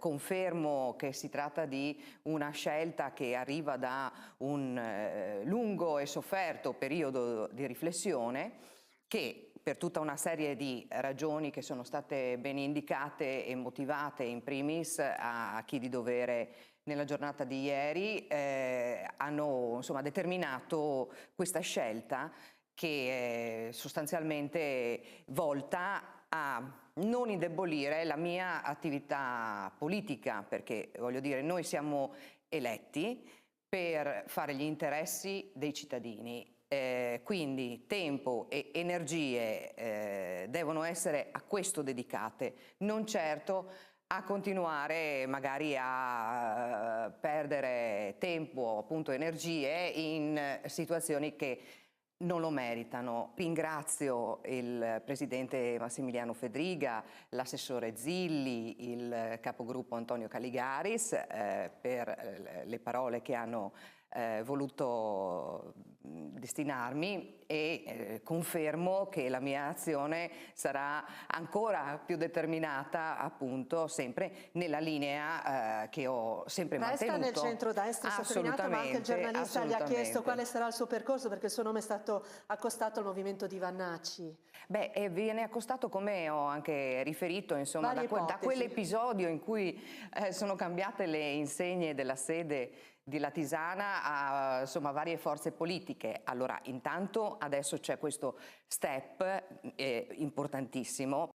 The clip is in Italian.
confermo che si tratta di una scelta che arriva da un lungo e sofferto periodo di riflessione che per tutta una serie di ragioni che sono state ben indicate e motivate in primis a chi di dovere nella giornata di ieri, hanno insomma determinato questa scelta che è sostanzialmente volta a non indebolire la mia attività politica, perché voglio dire, noi siamo eletti per fare gli interessi dei cittadini. Quindi tempo e energie devono essere a questo dedicate, non certo a continuare magari a perdere tempo, appunto energie in situazioni che non lo meritano. Ringrazio il presidente Massimiliano Fedriga, l'assessore Zilli, il capogruppo Antonio Caligaris per le parole che hanno voluto destinarmi e confermo che la mia azione sarà ancora più determinata, appunto, sempre nella linea che ho sempre mantenuto. Resta nel centrodestra, sottolineato, ma anche il giornalista gli ha chiesto quale sarà il suo percorso, perché il suo nome è stato accostato al movimento di Vannacci. Beh, viene accostato, come ho anche riferito, insomma, da quell'episodio in cui sono cambiate le insegne della sede di Latisana a insomma, varie forze politiche. Allora, intanto adesso c'è questo step importantissimo